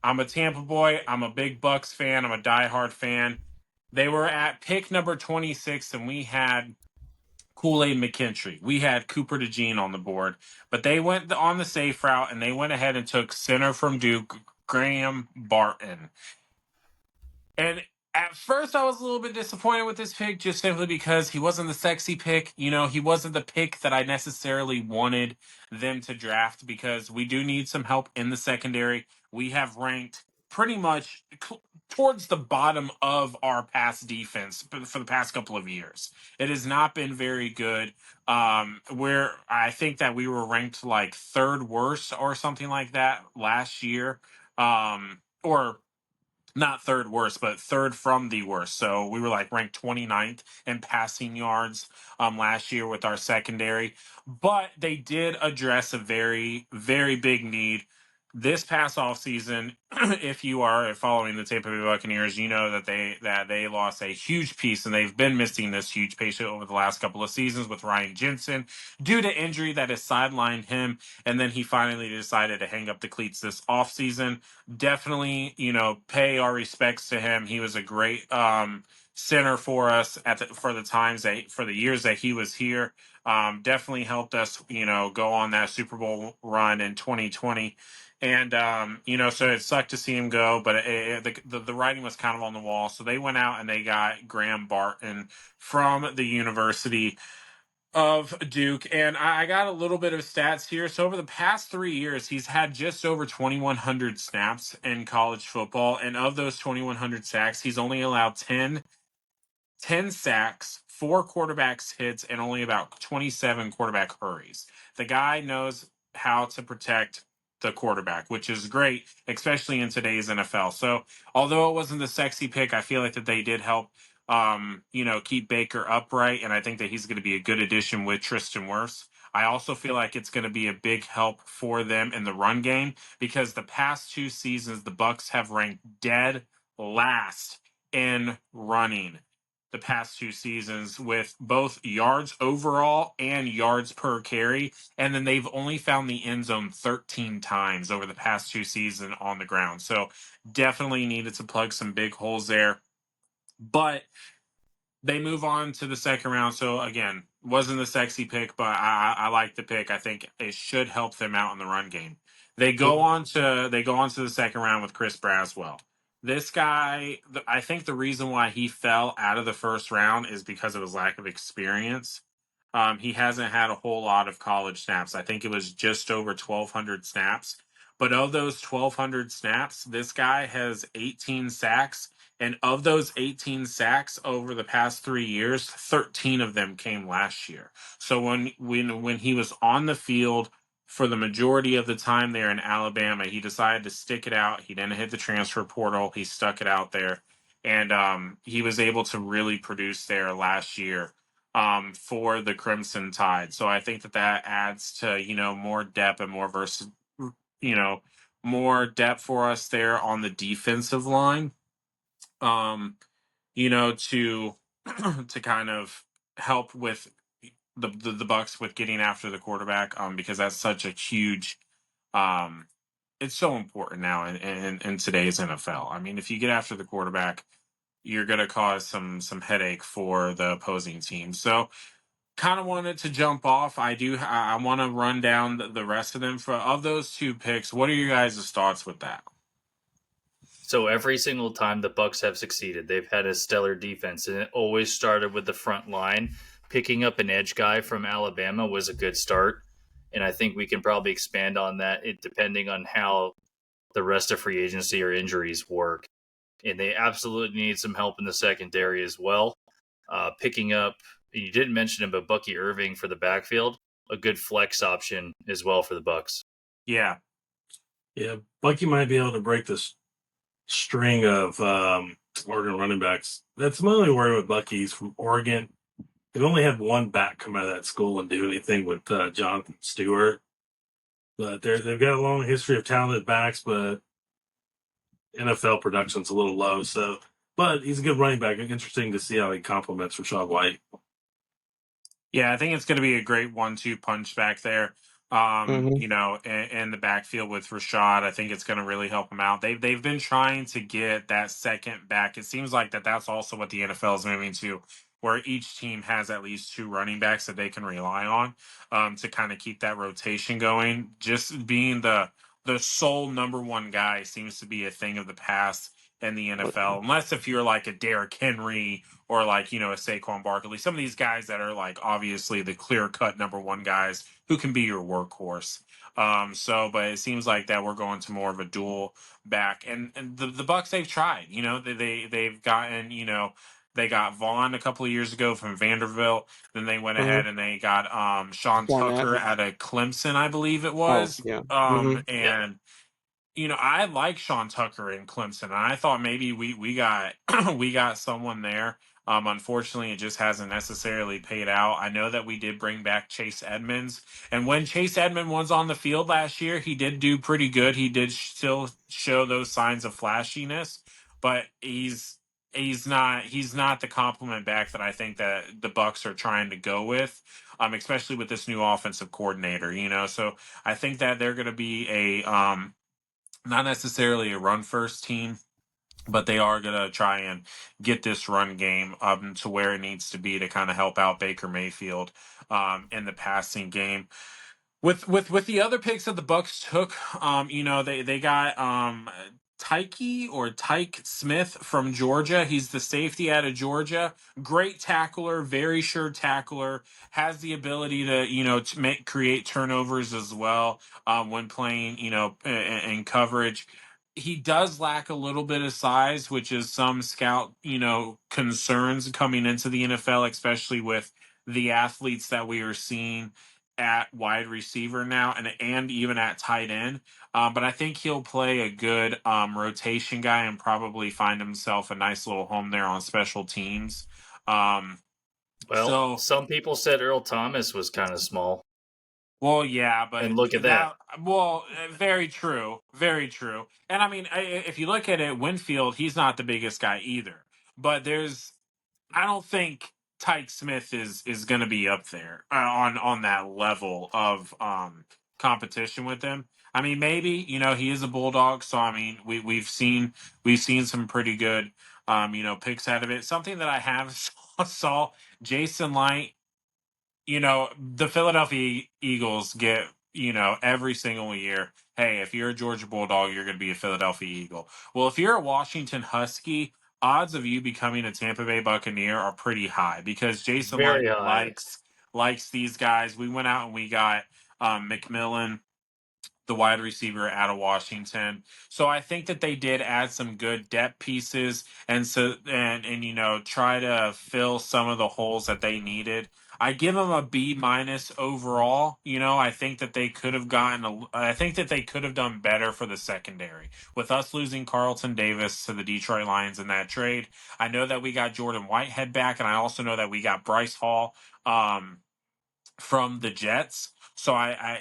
I'm a Tampa boy. I'm a big Bucs fan. I'm a diehard fan. They were at pick number 26, and we had Kool-Aid McKinstry. We had Cooper DeJean on the board, but they went on the safe route, and they went ahead and took center from Duke, Graham Barton. And at first, I was a little bit disappointed with this pick just simply because he wasn't the sexy pick. You know, he wasn't the pick that I necessarily wanted them to draft because we do need some help in the secondary. We have ranked pretty much towards the bottom of our pass defense for the past couple of years. It has not been very good. Where I think that we were ranked like third worst or something like that last year. Or not third worst, but third from the worst. So we were like ranked 29th in passing yards last year with our secondary. But they did address a very, very big need. This past off season, if you are following the Tampa Bay Buccaneers, you know that they lost a huge piece, and they've been missing this huge piece over the last couple of seasons with Ryan Jensen due to injury that has sidelined him, and then he finally decided to hang up the cleats this offseason. Definitely, pay our respects to him. He was a great center for us for the years that he was here. Definitely helped us, go on that Super Bowl run in 2020. And so it sucked to see him go, but the writing was kind of on the wall. So they went out and they got Graham Barton from the University of Duke. And I got a little bit of stats here. So over the past 3 years, he's had just over 2,100 snaps in college football. And of those 2,100 sacks, he's only allowed 10 sacks, 4 quarterbacks hits, and only about 27 quarterback hurries. The guy knows how to protect the quarterback, which is great, especially in today's NFL. So although it wasn't the sexy pick, I feel like that they did help keep Baker upright, and I think that he's going to be a good addition with Tristan Wirfs. I also feel like it's going to be a big help for them in the run game because the past 2 seasons the Bucs have ranked dead last in running the past 2 seasons with both yards overall and yards per carry. And then they've only found the end zone 13 times over the past 2 seasons on the ground. So definitely needed to plug some big holes there. But they move on to the second round. So again, wasn't the sexy pick, but I like the pick. I think it should help them out in the run game. They go on to the second round with Chris Braswell. This guy, I think the reason why he fell out of the first round is because of his lack of experience. He hasn't had a whole lot of college snaps. I think it was just over 1,200 snaps. But of those 1,200 snaps, this guy has 18 sacks. And of those 18 sacks over the past 3 years, 13 of them came last year. So when he was on the field for the majority of the time there in Alabama, he decided to stick it out. He didn't hit the transfer portal. He stuck it out there. And he was able to really produce there last year for the Crimson Tide. So I think that adds to, more depth and more depth for us there on the defensive line. To to kind of help with the Bucs with getting after the quarterback, because that's such a huge, it's so important now in today's NFL. I mean, if you get after the quarterback, you're going to cause some headache for the opposing team. So kind of wanted to jump off. I want to run down the rest of them. Of those 2 picks, what are your guys' thoughts with that? So every single time the Bucs have succeeded, they've had a stellar defense, and it always started with the front line. Picking up an edge guy from Alabama was a good start, and I think we can probably expand on that depending on how the rest of free agency or injuries work. And they absolutely need some help in the secondary as well. Picking up, you didn't mention him, but Bucky Irving for the backfield, a good flex option as well for the Bucs. Yeah. Yeah, Bucky might be able to break this string of Oregon running backs. That's my only worry with Bucky. He's from Oregon. They've only had one back come out of that school and do anything with Jonathan Stewart. But they've got a long history of talented backs, but NFL production's a little low. So, but he's a good running back. Interesting to see how he complements Rachaad White. Yeah, I think it's going to be a great 1-2 punch back there. You know, in the backfield with Rashad. I think it's going to really help them out. They've been trying to get that second back. It seems like that's also what the NFL is moving to, where each team has at least two running backs that they can rely on to kind of keep that rotation going. Just being the sole number one guy seems to be a thing of the past in the NFL, unless if you're like a Derrick Henry or like, you know, a Saquon Barkley, some of these guys that are like obviously the clear cut number one guys who can be your workhorse. But it seems like that we're going to more of a dual back, and the Bucs, they've tried. You know, they've gotten, you know, they got Vaughn a couple of years ago from Vanderbilt. Then they went ahead and they got Sean Fournette. Tucker out of Clemson, I believe it Oh, was. yeah. Yeah. And you know, I like Sean Tucker in Clemson, and I thought maybe we got we got someone there. Unfortunately, it just hasn't necessarily paid out. I know that we did bring back Chase Edmonds, and when Chase Edmonds was on the field last year, he did do pretty good. He did still show those signs of flashiness, but he's not the compliment back that I think that the Bucs are trying to go with, especially with this new offensive coordinator. You know, so I think that they're going to be a not necessarily a run first team, but they are going to try and get this run game to where it needs to be to kind of help out Baker Mayfield in the passing game. With the other picks that the Bucs took, you know, they got Tyke Smith from Georgia. He's the safety out of Georgia. Great tackler, very sure tackler. Has the ability to, you know, to create turnovers as well when playing, you know, in coverage. He does lack a little bit of size, which is some scout, you know, concerns coming into the NFL, especially with the athletes that we are seeing at wide receiver now and even at tight end. But I think he'll play a good rotation guy and probably find himself a nice little home there on special teams. Um, Well, so, some people said Earl Thomas was kind of small. well, yeah, but And look at that. very true, very true. And I mean, if you look at it, Winfield, he's not the biggest guy either. But I don't think Tyke Smith is going to be up there on that level of competition with him. I mean, maybe, you know, he is a bulldog, so I mean, we've seen some pretty good you know, picks out of it. Something that I have saw Jason Light, you know, the Philadelphia Eagles get, you know, every single year, hey, if you're a Georgia Bulldog, you're going to be a Philadelphia Eagle. Well, if you're a Washington Husky, odds of you becoming a Tampa Bay Buccaneer are pretty high because Jason Very Light high. likes these guys. We went out and we got McMillan, the wide receiver out of Washington. So I think that they did add some good depth pieces and you know, try to fill some of the holes that they needed. I give them a B minus overall. You know, I think that they could have I think that they could have done better for the secondary. With us losing Carlton Davis to the Detroit Lions in that trade, I know that we got Jordan Whitehead back, and I also know that we got Bryce Hall from the Jets. So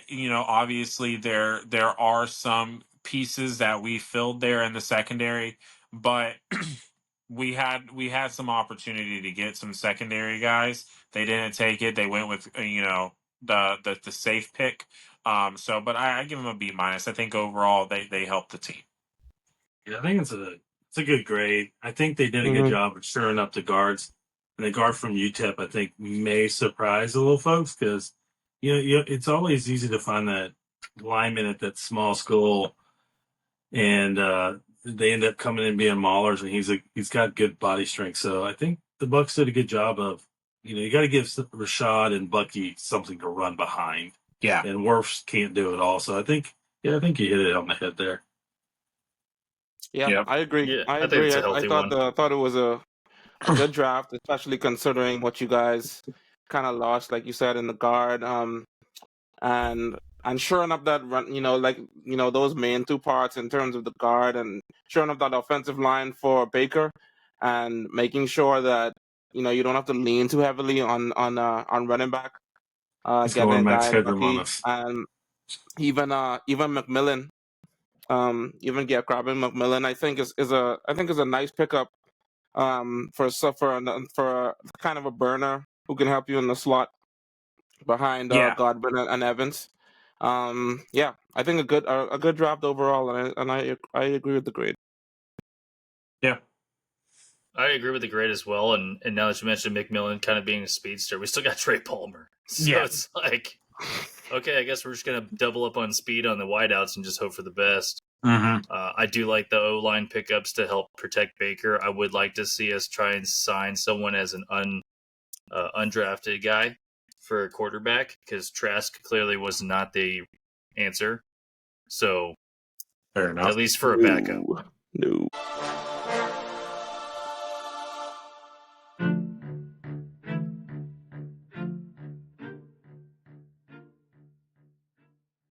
you know, obviously there are some pieces that we filled there in the secondary, but we had some opportunity to get some secondary guys. They didn't take it. They went with you know, the safe pick. But I give them a B minus. I think overall they helped the team. Yeah, I think it's a good grade. I think they did a good job of shoring up the guards. And the guard from UTEP, I think, may surprise a little folks because it's always easy to find that lineman at that small school, and they end up coming in being maulers, and he's got good body strength. So I think the Bucs did a good job of, you got to give Rashad and Bucky something to run behind. Yeah, And Wirfs can't do it all. So I think you hit it on the head there. Yeah, yep, I agree. Yeah, I I think agree. it's a I healthy thought one. thought it was a good draft, especially considering what you guys kind of lost, like you said, in the guard. And shoring up that run, those main two parts in terms of the guard and shoring up that offensive line for Baker, and making sure that you don't have to lean too heavily on running back. He's Getting going a Max guy Headroom on lucky, us. and even McMillan. Grabbing McMillan, I think is a nice pickup for a kind of a burner who can help you in the slot behind yeah. Godwin and Evans. Yeah, I think a good draft overall, and I agree with the grade. Yeah. I agree with the grade as well. And now that you mentioned McMillan kind of being a speedster, we still got Trey Palmer. So Yeah. it's like, okay, I guess we're just going to double up on speed on the wideouts and just hope for the best. Mm-hmm. I do like the O-line pickups to help protect Baker. I would like to see us try and sign someone as an undrafted guy for a quarterback, because Trask clearly was not the answer. So Fair enough. at least for a backup. Ooh.